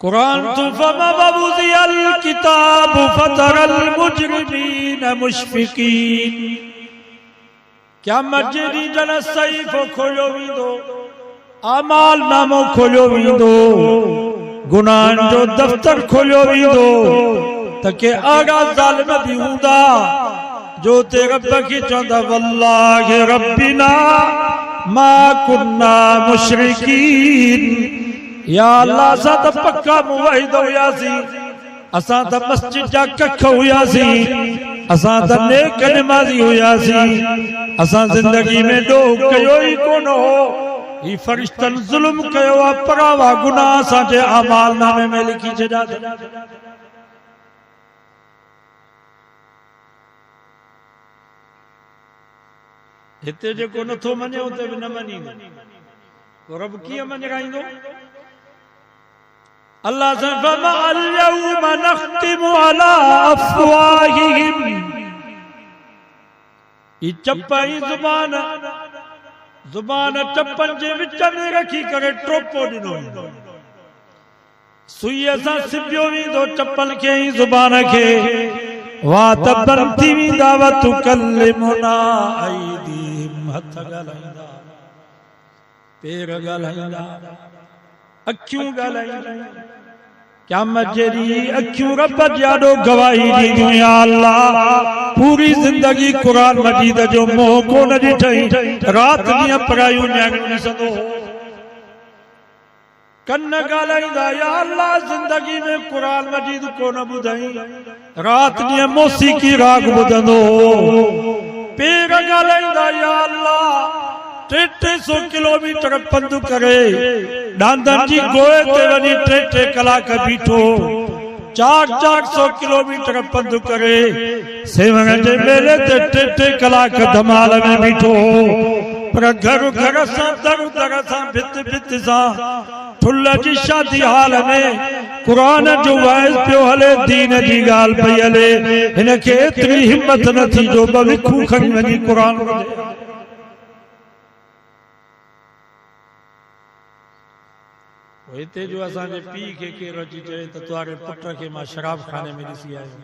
कुरान फमवज़ियल किताब फतरल मुजरिमीन मुशफिकीन। क्या मस्जिदी जन सहीफ़ो खोलियो वेंदो, आमाल नामो खोलियो वेंदो, गुनाहन जो दफ्तर खोलियो वेंदो, त के अड़ा ज़ालिम भी हूंदा जो ते रब खे चवंदा वल्लाहि रब्बिना मा कुन्ना मुशरिकीन। या अल्लाह असां त पक्का मुवाहिद हुयासीं, असां त मस्जिद जा कख हुयासीं, असां त नेक नमाज़ी हुयासीं, असां जिंदगी में ॾोह कयो ई कोन हो। ही फरिश्तन ज़ुल्म कयो आ, परावा गुनाह असांजे अमाल नामे में लिखी छॾिया। हिते जेको नथो मञे उते बि न मञींदो, रब कीअं मञाईंदो? अल्लाह से फमअल-यौम नख्तिमु अला अफ़वाहिहिम। ई चप्पई ज़ुबान चप्पन जे विच में रखी करे टोपो ॾिनो, सुईअ सां सिबियो वेंदो चप्पल खे ऐं ज़ुबान खे। वाह त बंदि थी वेंदा व तुकल्लिमुना अयदीहिम, हथ ॻाल्हाईंदा, पेर ॻाल्हाईंदा, अखियूं ॻाल्हाईंदा। क़यामत जहिड़ी अखियूं रब ॾाढो गवाही ॾींदियूं। या अल्लाह पूरी जिंदगी कुरान मजीद जो मोह कोन ॾिठई, राति ॾींहं पढ़ायूं न्याणियूं ॾिसंदो हो, कन ॻाल्हाईंदा। या अल्लाह जिंदगी में कुरान मजीद कोन ॿुधई, राति ॾींहं मौसीकी राग ॿुधंदो हो, पेर ॻाल्हाईंदा। या अल्लाह 300 किलोमीटर पंधु करे डांदन जी गोए ते वञी 3 कलाक बीठो, 400 किलोमीटर पंधु करे सेवण जे मेले ते 3 कलाक धमाल में बीठो। पर घर घर सां दर दर सां भित भित सां ठुल जी शादी हाल में कुरान जो वाइज़ पियो हले, दीन जी ॻाल्हि पई हले। हिनखे एतिरी हिम्मत न थी जो विखू खणी वञी कुरान ॿुधे। हिते जो असांजे पीउ खे केरु अची चए त तुंहिंजे पुट खे मां शराब खाने में ॾिसी आयो,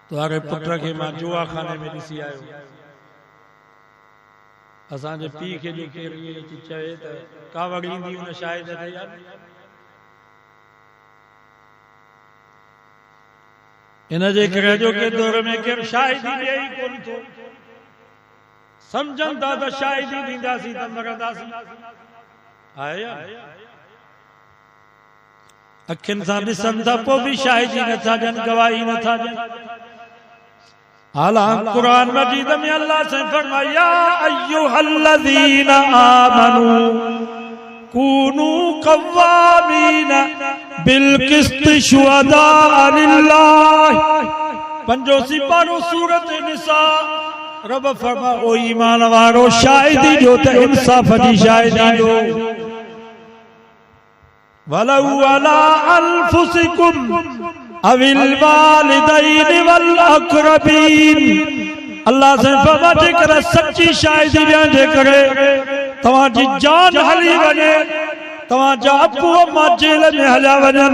तुंहिंजे पुट खे मां जुआ खाने में ॾिसी आयो। असांजे पीउ खे जो केरु ईअं अची चए त कावड़ ईंदी हुन शायद ते यार, इन जे करे जो के दौर में केरु शाहिदी ॾिए ई कोन थो। सम्झंदा त शाहिदी ॾींदासीं त मरंदासीं। अखियुनि सां ॾिसनि था पोइ बि शाहिदी नथा ॾियनि, गवाही नथा ॾियनि। हालांकि कुरान मजीद में अल्लाह से फरमाया या अय्युहल्लज़ीना आमनू कूनू कव्वामीन बिलकिस्त शुहदाअ लिल्लाह। 5 सिपारो सूरत निसा। रब फरमा ओ ईमान वारो शाहिदी जो त इंसाफ जी शाहिदी जो। वलौ अला अनफुसिकुम अविल वालिदैन वल अक़रबीन। अल्लाह से फरमा जेकर सच्ची शाहिदी ॾियण जे करे तव्हांजी जान हली वञे, तव्हांजा अबू अम्मा जेल में हलिया वञनि,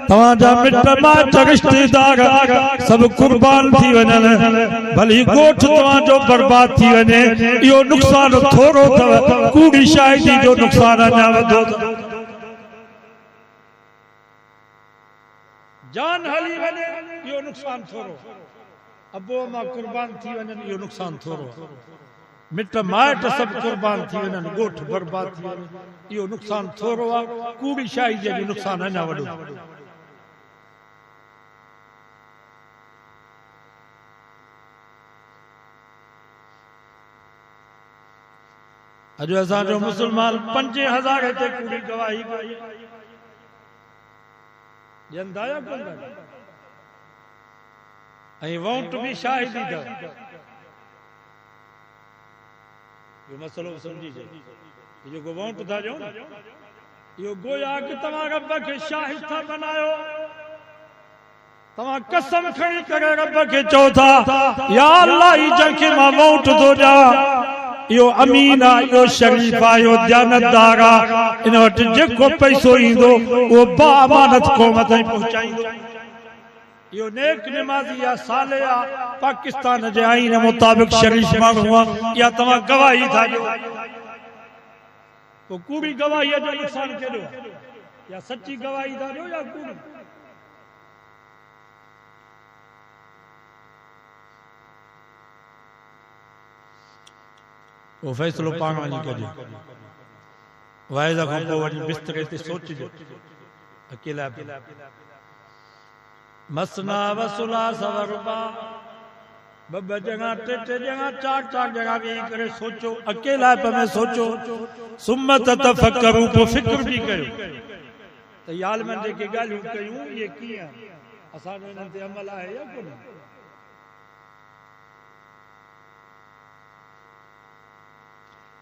तव्हांजा मिट माइट रिश्तेदार सभु कुर्बान थी वञनि, भली ॻोठ तव्हांजो बर्बाद थी वञे, इहो नुक़सान थोरो अथव। कूड़ी शाहिदी जो नुक़सान अञा वधो अथव। जान हली वञे इहो नुक़सान थोरो, अबू अम्मा कुर्बान थी वञनि इहो नुक़सान थोरो, मिट माइट सभु कुर्बान थी वञनि, ॻोठ बर्बाद थी वञे, इहो नुक़सान थोरो आहे। कूड़ी शाहिदी जो नुक़सान अञा वॾो। अॼु असांजो मुस्लमान 5000 हिते कूड़ी गवाही ॾियंदा या कोन ऐं वोट बि शाहिदी अथव। इहो मसलो सम्झिजे, जेको वोट था ॾियो इहो गोया कि तव्हां रब खे शाहिद था बनायो। तव्हां कसम खणी करे रब खे चओ था या अल्लाह ही जंहिंखे मां वोट थो ॾियां यो अमीन आ, यो शरीफ आ, यो दयानतदार आ, इन वटि जेको पैसो ईंदो वो बामानत क़ौम ताईं पहुचाईंदो। यो नेक निमाज़ी आ, साले आ, पाकिस्तान जे आईन मुताबिक शरीफ माण्हू आ, या तव्हां गवाही था ॾियो। तो कूड़ी गवाही जो नुक़सान केॾो, या सच्ची गवाही था ॾियो या कूड़ी? वो फैसलो पाण वञी कजे। वाइदा खां पोइ वञी बिस्तरे ते सोचिजो अकेला। मसना वसुला सवरबा ब जगह टे जगह चार जगह वेही करे सोचो, अकेला में सोचो। सुम्मत तफक्करू, पोइ फिक्र भी कयो त याल में जेके ॻाल्हियूं कयूं ये कीअं असांजो इन्हनि ते अमल आहे या कोन।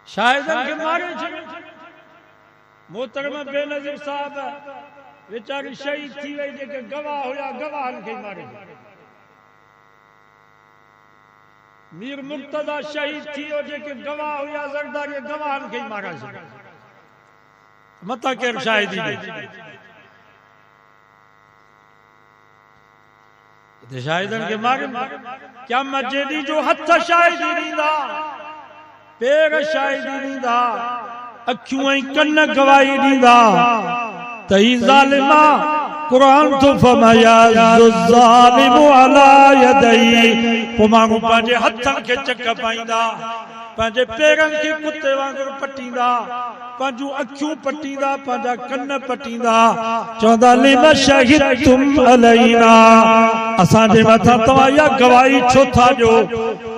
शाहिदनि खे मारे छॾियो। मोहतरम बेनज़ीर साहब वीचारी शहीद थी वई, जेके गवाह हुया गवाहनि खे मारे। मीर मुर्तज़ा शहीद थी वियो, जेके गवाह हुया ज़रदारी गवाहनि खे मारा छॾिया। मता केरु शाहिदी ॾे शाहिदनि खे मारे। क़यामत जे ॾींहुं जो हथ शाहिदी ॾींदा, पेर शाहिदी ॾींदा, अखियूं ऐं कन गवाही ॾींदा त ही ज़ालिम आ। कुरान तो फरमाया ज़ालिमु अला यदई, पोइ माण्हू पंहिंजे हथनि खे चक पाईंदा, पंहिंजे पेरनि खे कुते वांगुरु पटींदा, पंहिंजूं अखियूं पटींदा, पंहिंजा कन पटींदा, चवंदा लिम शहिदतुम अलैना, असांजे मथां तव्हां इहा गवाही छो था ॾियो।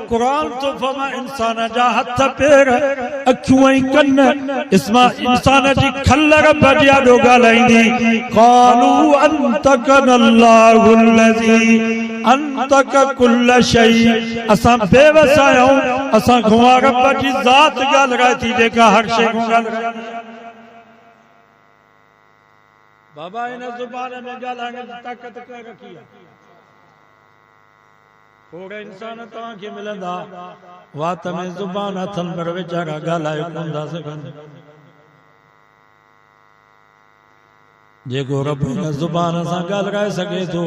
कुरान तो फरमा इंसान जा हथ पेर अखियूं ऐं कन इंसान जी खल रब जी आॾो ॻाल्हाईंदी। क़ालू अंतकनल्लाहुल्लज़ी अंतक कुल्ल शै, असां बेवस आहियूं, असां खां रब जी ज़ात ॻाल्हाए थी जेका हर शइ खां ॻाल्हाए। बाबा इन ज़ुबान में ॻाल्हाइण जी ताक़त कंहिं रखी आहे? थोड़ा इंसान तव्हांखे मिलंदा, वात में ज़ुबान अथनि पर वीचारा ॻाल्हाए कोन था सघनि। जेको रब हिन ज़ुबान सां ॻाल्हाए सघे थो,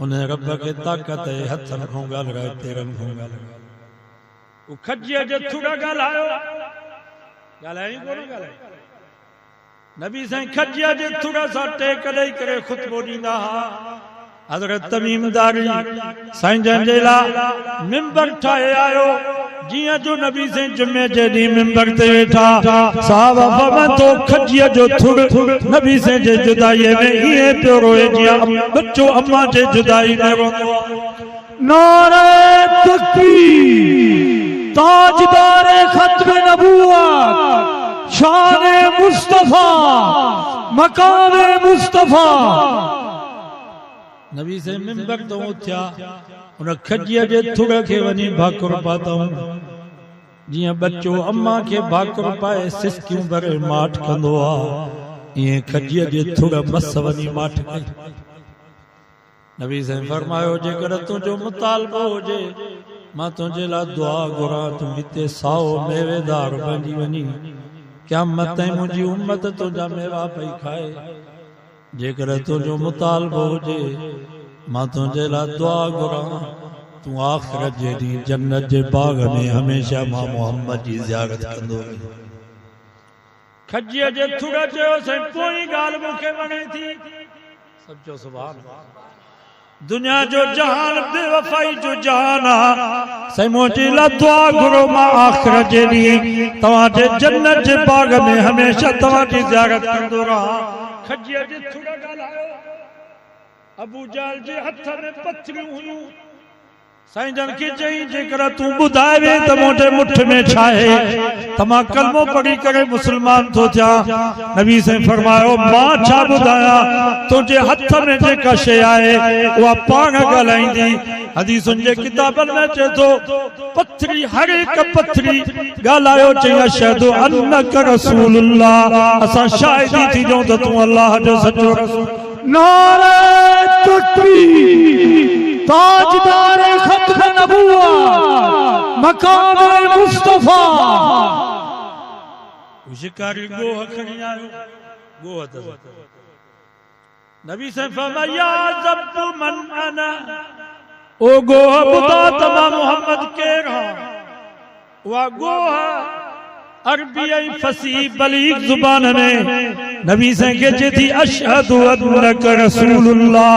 उन रब खे ताक़त आहे हथनि खां ॻाल्हाए, पेरनि खां ॻाल्हाए। वो खजीअ जे थुड़ ॻाल्हायो, ॻाल्हाई कोन ॻाल्हाई। नबी साईं खजीअ जे थुड़ सां टेक ॾेई करे ख़ुतबो ॾींदा हुआ। हज़रत तमीम दारी साईं जन जे लाइ मिंबर ठाहे आयो, जियां जो नबी से जुमे जे ॾींहुं मिंबर ते वेठा, साहब फरमाए तो खजीअ जो थुड़ नबी से जे जुदाई में ईअं पियो रोए जियां बच्चो अम्मा जे जुदाई में रोंदो आहे। नारे तकबीर, ताजदारे खत्म नबूवत, शान मुस्तफा, मकाम मुस्तफा। नबी से मिंबर तो उथिया, उन खजीअ जे थुड़ खे वञी भाकुर पातऊं, जियां बच्चो अम्मा खे भाकुर पाए सिसकियूं भरे माठ कंदो आहे, ईअं खजीअ जे थुड़ मस वञी माठ कई। नबी से फरमायो जेकर तुंहिंजो मुतालबो हुजे, मां तुंहिंजे लाइ दुआ घुरां, तूं हिते साओ मेवेदार बणिजी वञी, क़यामत ताईं मुंहिंजी उम्मत तुंहिंजा मेवा पई खाए। जेकर तुंहिंजो मुतालबो हुजे, मां तुंहिंजे लाइ दुआ घुरां, तूं आख़िरत जे ॾींहुं जन्नत जे बाग में हमेशा मां मोहम्मद जी ज़ियारत कंदो रहीं। खजीअ जे थुड़ चयो साईं पोइ ॻाल्हि मूंखे वणे थी। सचो सुभान अल्लाह। दुनिया जो जहान बेवफाई जो जहान आ, साईं मुंहिंजे लाइ दुआ घुरो, मां आख़िरत जे ॾींहुं तव्हांजे जन्नत जे बाग में हमेशा तव्हांजी ज़ियारत कंदो रहां। खजीअ जे थुड़ ॻाल्हायो। अबू जहल जे हथ में पथरियूं हुयूं। साईं जन खे चई जेकर तूं ॿुधाए वे त मुंहिंजे मुठ में छा आहे, त मां कलमो पढ़ी करे मुस्लमान थो थियां। नबी साईं फरमायो मां छा ॿुधायां, तुंहिंजे हथ में जेका शइ आहे उहा पाण ॻाल्हाईंदी। हदीसुनि जे किताबनि में चए थो पथरी हर हिकु पथरी ॻाल्हायो, चई अशहदु अन्नक रसूलुल्लाह, असां शाहिदी थी ॾियूं त तूं अल्लाह जो सचो रसूल। नारे तकबीर, ताजदार खत्म नबूवत मकाम मुस्तफा शिकारी गोह खणी आयो गोह त नबी से फरमाया जब मन अना ओ गोह बुदा तमा मोहम्मद के रहा वा गोह अरबी फसी बलीग जुबान में नबी से के थी अशहदु अन्नका रसूलुल्लाह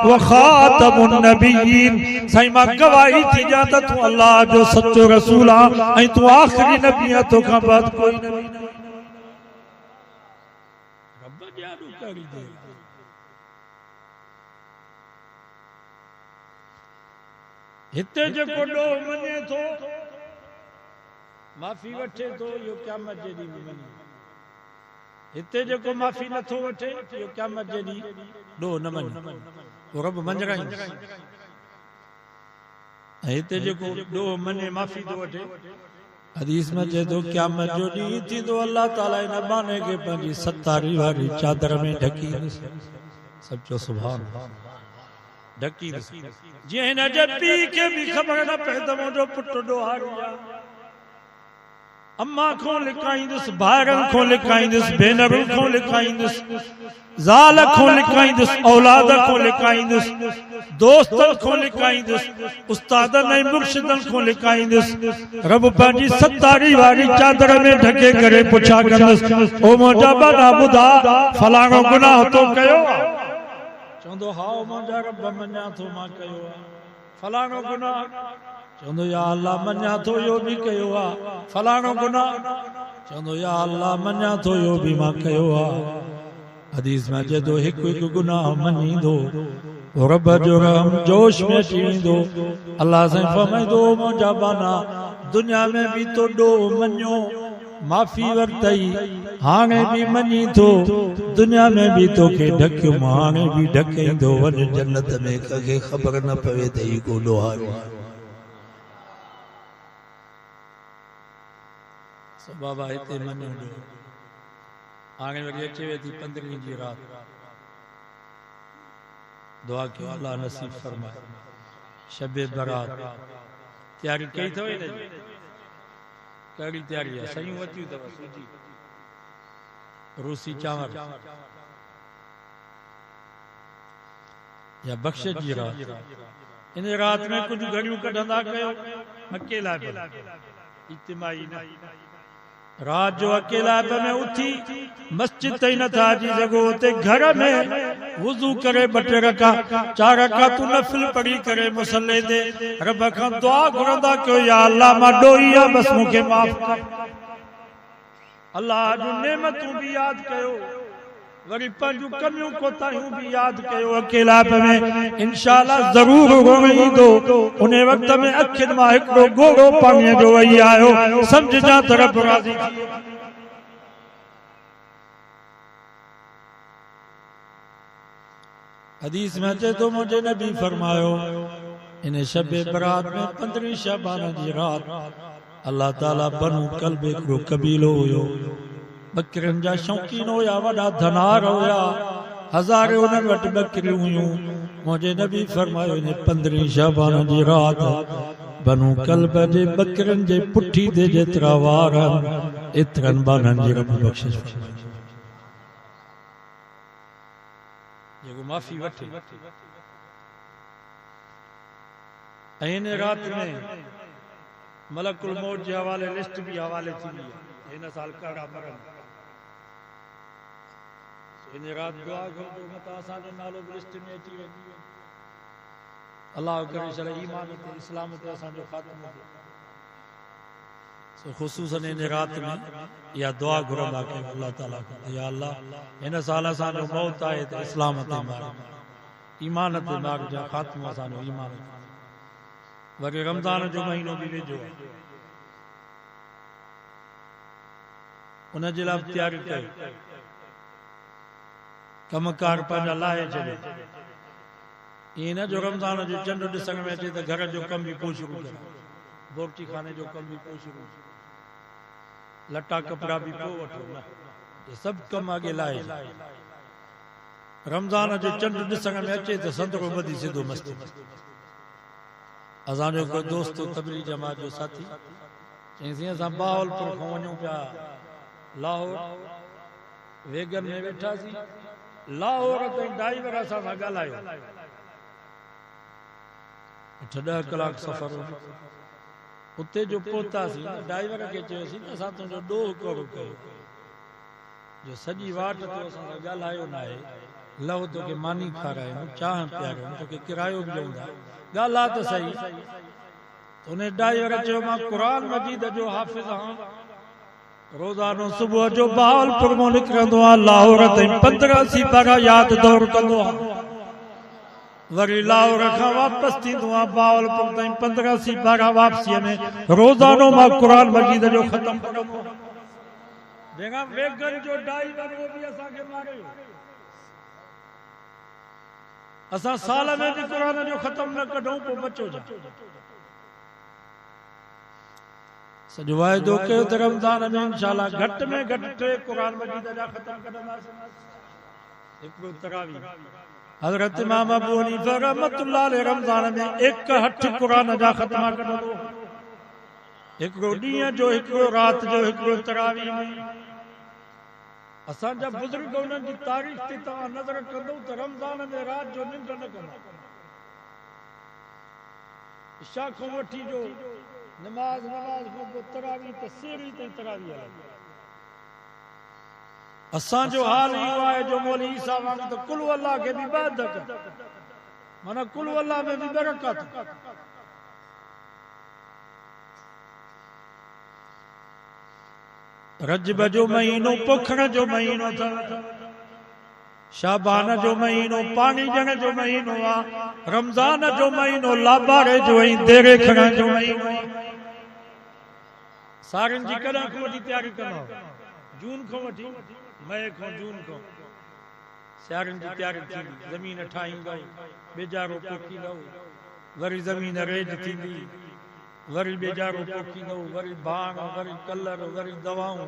व खातमुन नबिय्यीन सही मां गवाही थी जाता तू अल्लाह जो सच्चो रसूल आ ऐं तू आखिरी नबी आ तो का बाद कोई नबी नहीं रब जादू करी दे हिते जेको डो मने थो माफ़ी वठे तो यो क़यामत जे ॾींहुं बि मञे हिते जेको माफ़ी नथो वठे यो क़यामत जे ॾींहुं ॾो न मञे वो रब मंझराईंदो ऐं हिते जेको ॾो मञे माफ़ी थो वठे हदीस में चए थो क़यामत जो ॾींहुं थींदो अल्लाह ताला इन बाने खे पंहिंजी सतारी वारी चादर में ढकी सचो सुभान ढकी जीअं हिन जे पीउ खे बि ख़बर न पए त मुंहिंजो पुटु ॾोहारी आहे अम्मा को लिखाईंदुसि भाइरनि को लिखाईंदुसि भेनरुनि को लिखाईंदुसि ज़ाल को लिखाईंदुसि औलाद को लिखाईंदुसि दोस्तनि को लिखाईंदुसि उस्तादनि ऐं मुर्शिदनि को लिखाईंदुसि रब पंहिंजी सतारी वारी चादर में ढके करे पुछा कंदुसि ओ मुंहिंजा बना ॿुधा फलाणो गुनाह तो कयो चवंदो हा मुंहिंजा रब मञा थो मां कयो आहे फलाणो गुनाह चवंदो या अल्लाह मञा थो यो भी कयो आ फलाणो गुनाह चवंदो या अल्लाह मञा थो यो भी मां कयो आ हदीस में चए थो हिकु हिकु गुनाह मञींदो रब जो रहम जोश में अची वेंदो अल्लाह साईं फरमाईंदो मुंहिंजा बाना दुनिया में भी तो ॾो मञो माफ़ी वरतई हाणे भी मञी थो दुनिया में भी तोखे ढकियो हाणे भी ढकेंदो वञ जन्नत में कंहिंखे ख़बर न पवे त ही को ॾोहारी बाबा हिते मञो हाणे वरी अचे थी 15 जी रात दुआ कयो अल्लाह नसीब फरमाए शबे बरात तैयारी कई थो इन जी कहिड़ी तैयारी आहे सयूं वतियूं अथव सूजी रूसी चांवर या बख़्शिश जी रात इन रात में कुछ घड़ियूं कढंदा कयो अकेला इज्तिमाई न रात जो अकेला में उठी मस्जिद तई नथा अची सघो ते घर में वुज़ू करे 2 रका 4 रका तू नफिल पढ़ी करे मुसल्ले ते रब खां दुआ घुरंदा कयो या अल्लाह मां ॾोही आ बस मूंखे माफ़ कर अल्लाह जो नेमतूं भी याद कयो वरी पंहिंजूं कमियूं कोताहियूं भी याद कयो अकेला में इंशाअल्लाह जरूर रोईंदो उन वक्त में अखियुनि मां हिकिड़ो गोरो पाणीअ जो वही आयो समझ जा तरफ राज़ी हदीस में अचे तो मुझे नबी फरमायो इन शबे बरात में 15 शाबान जी रात अल्लाह ताला बनु कल्ब हिकिड़ो कबीलो हुयो बकरियुनि जा शौक़ीन हुया वॾा धनार हुया हज़ारे उन्हनि वटि बकरियूं हुयूं मुंहिंजे नबी फरमायो इन 15 शाबान जी रात बनु कल्ब जे बकरियुनि जे पुठी ते जेतिरा वार एतिरनि बाननि जी रब बख़्शिश जेको माफ़ी वठे ऐं इन रात में मलकुल मौत जे हवाले लिस्ट भी हवाले थी वई हिन साल कड़ा मरन इन रात दुआ करो न त असांजो नालो लिस्ट में अची वेंदी अल्लाह करे छॾे ईमान ते इस्लाम ते असांजो ख़ात्मो थिए ख़ुसूसन इन रात में या दुआ घुरंदा कयो अल्लाह ताला या अल्लाह इन साल असांजो मौत आहे त इस्लाम ते मार ईमान ते मार जा ख़ात्मो असांजो ईमान वरी रमज़ान जो महीनो भी वेझो आहे उन जे लाइ तैयारी कयो कमकार पंहिंजा लाहे छॾे ईअं न जो रमज़ान जो चंड ॾिसण में अचे त घर जो कम भी पोइ शुरू करे बोरटी खाने जो कम भी पोइ शुरू लटा कपड़ा भी पोइ वठो न ये सभु कम अॻे लाहे रमज़ान जो चंड ॾिसण में अचे त संदरो ॿधी सिधो मस्जिद असांजो को दोस्त तबलीग जमात जो साथी चईंसीं असां बहावलपुर खां वञूं पिया लाहौर वेगन में वेठासीं लाहौर ताईं ड्राइवर असां सां ॻाल्हायो 8-10 कलाक सफ़र हो उते जो पहुतासीं ड्राइवर खे चयोसीं असां तुंहिंजो ॾोह करो कयो जो सॼी वाट तूं असां सां ॻाल्हायो न आहे लव तोखे मानी खारायूं चांहि पियारूं तोखे किरायो बि ॾियूं था ॻाल्हि आहे त सही उन ड्राइवर चयो मां क़ुरान मजीद जो हाफ़िज़ आहियां रोज़ानो सुबुह जो बहावलपुर मां निकिरंदो आहे लाहौर ताईं 15 सिपारा यादि दौर कंदो आहे वरी लाहौर खां वापसि थींदो आहे बहावलपुर ताईं 15 सिपारा वापसीअ में रोज़ानो मां क़ुरान मजीद जो ख़तम पढ़ंदो आहियां वेगन जो ड्राइवर वो बि असांखे मारे असां साल में बि क़ुरान जो ख़तम न कढूं पोइ बचो जा सॼो वाइदो कयो त रमज़ान में इंशाअल्लाह घटि में घटि 3 क़ुरान मजीद जा ख़तम कढंदासीं हिकिड़ो तरावी हज़रत इमाम अबू हनीफा रहमतुल्लाह अलैह रमज़ान में 1 हठ क़ुरान जा ख़तम कढंदो हिकिड़ो ॾींहं जो हिकिड़ो राति जो हिकिड़ो तरावी में असांजा बुज़ुर्ग उन्हनि जी तारीख़ ते तव्हां नज़र कंदो त रमज़ान में राति जो निंड न कंदा इशा खां वठी जो नमाज खां पोइ तरावी त सेरी ताईं तरावी हलंदी असांजो हाल इहो आहे जो मौलवी साहब वांगुरु त कुल अल्लाह खे बि इबादत माना कुल अल्लाह में बि बरकत रजब जो महीनो पोखण जो महीनो अथव शाबान जो महीनो पानी ॾियण जो महीनो आहे रमज़ान जो महीनो लाबारे जो ऐं देरे खणण जो महीनो सारियुनि जी कॾहिं खां वठी तयारी कंदा जून खां वठी मई खां जून खां सारियुनि जी तयारी थींदी ज़मीन ठाहींदा बेजारो पोखींदा वरी ज़मीन रेज थींदी वरी बेजारो पोखींदो वरी भाण वरी कलर वरी दवाऊं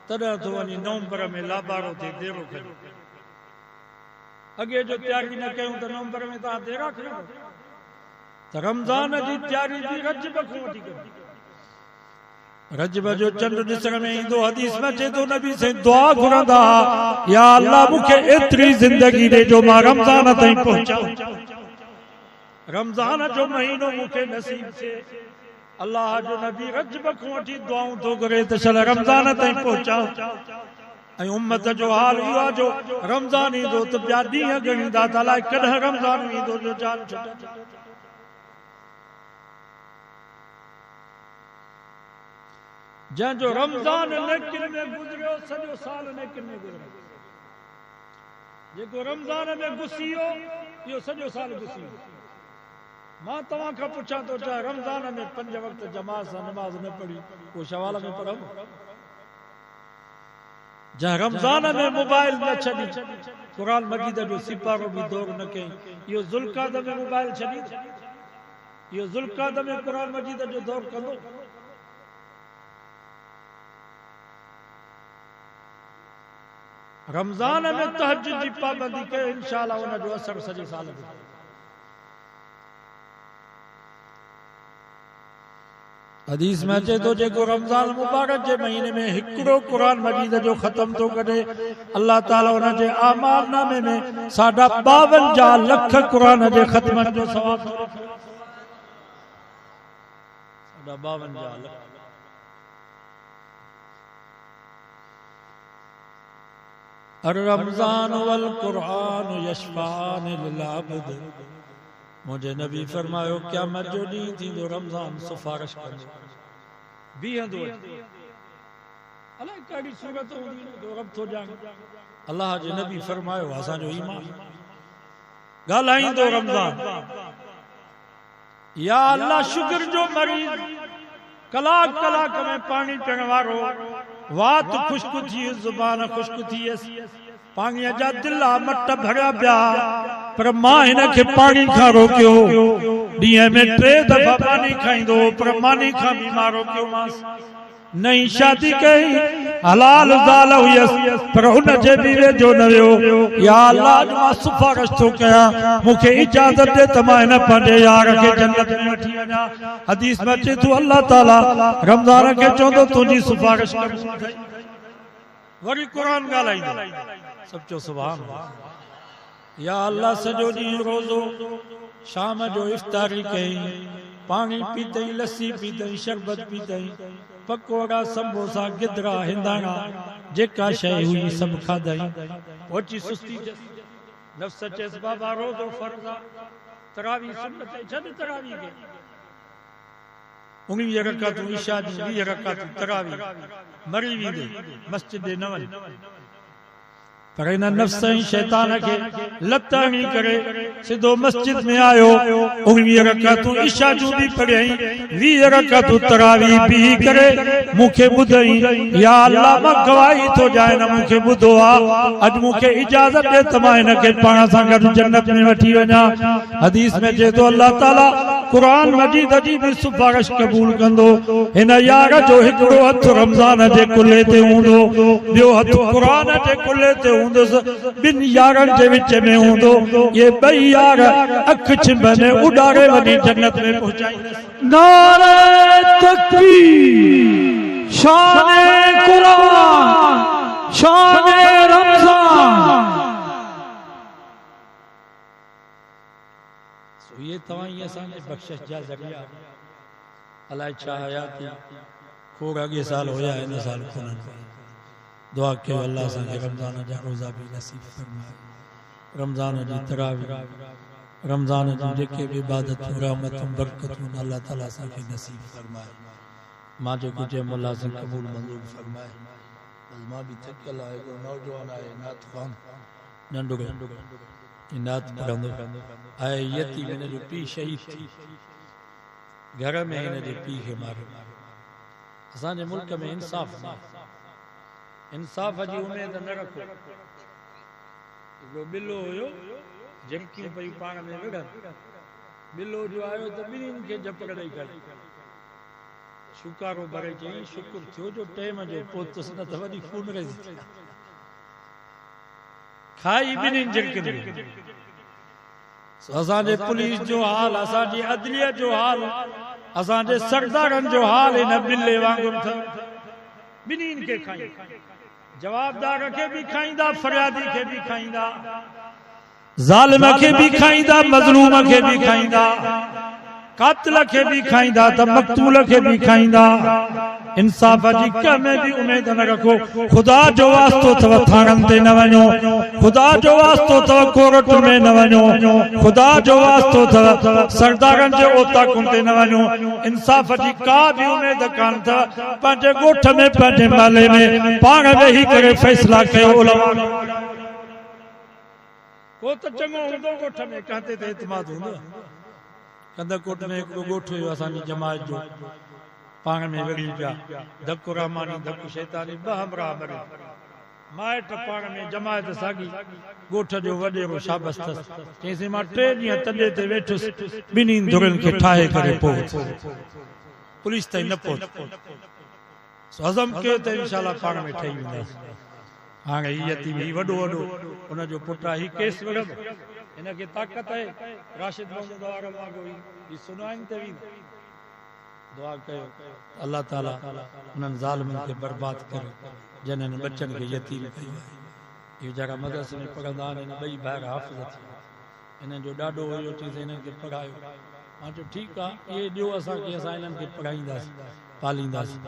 तॾहिं थो वञी नवंबर में लाबारो थिए देरो खणी अॻे जो तयारी न कयूं त नवंबर में तव्हां देरा खणो त रमज़ान जी तयारी बि रजब खां वठी कयो रजब जो चंड ॾिसण में ईंदो हदीस में चए थो नबी साईं दुआ घुरंदा या अल्लाह मूंखे एतिरी ज़िंदगी ॾे जो मां रमज़ान ताईं पहुचां रमज़ान जो महीनो मूंखे नसीब थिए अल्लाह जो नबी रजब खां वठी दुआऊं थो करे त शल रमज़ान ताईं पहुचाऊं ऐं उम्मत जो हाल इहो आहे जो रमज़ान ईंदो त ॿिया ॾींहं ॻणींदा त अलाए कॾहिं रमज़ान ईंदो जो जान छुटे जंहिंजो रमज़ान नेकिन में गुज़रियो सॼो साल नेकिन में गुज़रियो जेको रमज़ान में गुसी वियो इहो सॼो साल गुसी वियो मां तव्हां खां पुछां थो चाहे रमज़ान में 5 वक़्त जमात सां नमाज़ न पढ़ी पोइ शवाल में पढ़ूं जंहिं रमज़ान में मोबाइल न छॾी क़ुरान मजीद जो सिपारो बि दौर न कई इहो ज़ुल्क़ाद में मोबाइल छॾी इहो ज़ुल्क़ाद में क़ुरान मजीद जो दौर कंदो रमज़ान में तहज्जुद जी पाबंदी कयो इंशाअल्लाह उन जो असर सॼे साल में हदीस में अचे थो जेको रमज़ान मुबारक जे महीने में हिकिड़ो क़ुरान मजीद जो ख़त्म थो करे अल्लाह ताला उन जे आमाल नामे में 52 लख क़ुरान जे ख़त्मनि जो सवाब 52 लख रमज़ान वल क़ुरान यशफान लिल अब्द मुझे नबी फरमायो क़यामत जो ॾींहुं थींदो रमज़ान सिफारिश कंदो बीहंदो अलाए कहिड़ी सूरत हूंदी जो रब थो ॼाणे अल्लाह जे नबी फरमायो असांजो ईमान ॻाल्हाईंदो रमज़ान या अल्लाह शुगर जो मरीज़ कलाक कलाक में पानी पीअण वारो वात खुश्क थी ज़ुबान खुश्क थी पाणीअ जा दिला मट भरिया पिया पर मां हिन खे पाणी खां रोकियो ॾींहं में 3 दफ़ा पानी खाईंदो पर मानी खां बीमार रोकियोमांसि नई शादी कई हलाल ज़ाल हुयसि पर हुन जे बि वेझो न वियो या अल्लाह अॼु मां सिफारिश थो कयां मूंखे इजाज़त ॾे त मां हिन पंहिंजे यार खे जन्नत में वठी वञा हदीस में अचे थो अल्लाह ताला रमज़ान खे चवंदो तुंहिंजी सिफारिश कर वरी क़ुरान ॻाल्हाईंदो सभु चओ सुभान अल्लाह या अल्लाह सॼो ॾींहुं रोज़ो शाम जो इफ़्तारी कई पानी पीतई लस्सी पीतई शरबत पीतई पकोड़ा समोसा गिदरा हिंदाणा जेका शइ हुई सभु खाधई ओची सुस्ती नफ्स चेस बाबा रोज़ो फर्ज़ तरावी सुन्नत छॾ तरावी के 19 रकातूं ईशा जी 20 रकातूं तरावी मरी वेंदे मस्जिद न वञ पर इन नफ्स ऐं शैतान खे लत हणी करे सिधो मस्जिद में आयो 19 रकातूं ईशा जूं बि पढ़ियई 20 रकातूं तरावी बि करे मूंखे ॿुधई या अल्लाह मां गवाही थो ॾियां न मूंखे ॿुधो आहे अॼु मूंखे इजाज़त ॾे त मां हिन खे पाण सां गॾु जन्नत में वठी वञा हदीस में चए थो अल्लाह ताला कुरान मजीद जी बि सिफारिश क़बूल कंदो हिन यार जो हिकिड़ो हथ रमज़ान जे कुल्हे ते हूंदो ॿियो हथ कुरान जे कुल्हे ते ॿिनि यारनि जे विच में हूंदो ये ॿई यार अख छिंभने उॾारे वञी जन्नत में पहुचाईंदसि नारे तकबीर शान कुरान शान रमज़ान ये तव्हां असांजे बख़्शिश जा ज़रिया अलाए छा हयाती खोड़ अॻे साल हुया हिन साल कोन्हनि दुआ कयो अल्लाह असांखे रमज़ान जा रोज़ा बि नसीब फरमाए रमज़ान जी तरावी रमज़ान जूं जेके बि इबादतूं रहमतूं बरकतूं अल्लाह ताला असांखे नसीब फरमाए मां जेको चयो अल्लाह से क़बूल मंज़ूर फरमाए मां बि थकियल आहे हिकिड़ो नौजवान आहे नात ख़ान नंढड़ो नात पढ़ंदो आहे यतीम हिन जो पीउ शहीद थी घर में हिन जे पीउ खे मारियो असांजे मुल्क में इंसाफ़ जी उम्मीद न रखो हिकिड़ो बिल्लो हुयो झिरकियूं पई पाण में विढ़नि बिल्लो जो आयो त ॿिन्हिनि खे झपड़ ॾेई करे शुकारो भरे चई शुकुर थियो जो टाइम जो पहुतुसि न त वॾी खून रही खाई ॿिन्हिनि झिरकियुनि असांजे पुलिस जो हाल असांजी अदलिया जो हाल असांजे सरदारनि जो हाल हिन बिल्ले वांगुरु ॿिन्हिनि खे खाई जवाबदार खे बि खाईंदा फरियादी खे बि खाईंदा ज़ालिम खे बि खाईंदा मज़लूम खे बि खाईंदा कातिल खे बि खाईंदा त मक़तूल खे बि खाईंदा इंसाफ़ जी कंहिं बि उमेद न रखो खुदा जो वास्तो अथव थाणनि ते न वञो खुदा जो वास्तो अथव कोर्ट में न वञो खुदा जो वास्तो अथव सरदारनि जे ओताकुनि ते न वञो इंसाफ़ जी का बि उमेद कान अथव पंहिंजे ॻोठ में पंहिंजे महले में पाण वेही करे फ़ैसिला कयो उलमा को त चङो हूंदो ॻोठ में कांते ते एतमाद हूंदो कंदकोट में हिकिड़ो ॻोठ हुयो असांजी जमात जो पाण में विढ़ी पिया धकु रहमानी धकु शैतानी ॿ हमराह मरी माइट पाण में जमायत साॻी ॻोठ जो वॾेरो शाबस अथसि चईंसि मां 3 ॾींहं तॾे ते वेठुसि ॿिन्हिनि धुरनि खे ठाहे करे पहुच पुलिस ताईं न पहुच हज़म कयो त इंशाअल्लाह पाण में ठही वेंदासीं हाणे हीअ यतीम ही वॾो हुनजो पुटु आहे ही केस विढ़ंदो हिनखे ताक़त आहे राशिद मोहम्मद वारो वांगुरु ही सुनाइनि ते वेंदो दुआ कयो अल्लाह ताला उन्हनि ज़ालिमनि खे बर्बाद करे जिन्हनि बच्चनि खे यतीम कयो आहे वीचारा मदरसे में पढ़ंदा आहिनि हिन ॿई ॿाहिरि हाफ़िज़ थी हिननि जो ॾाढो हुयो चईंसि हिननि खे पढ़ायो मां चयो ठीकु आहे इहे ॾियो असांखे असां हिननि खे पढ़ाईंदासीं पालींदासीं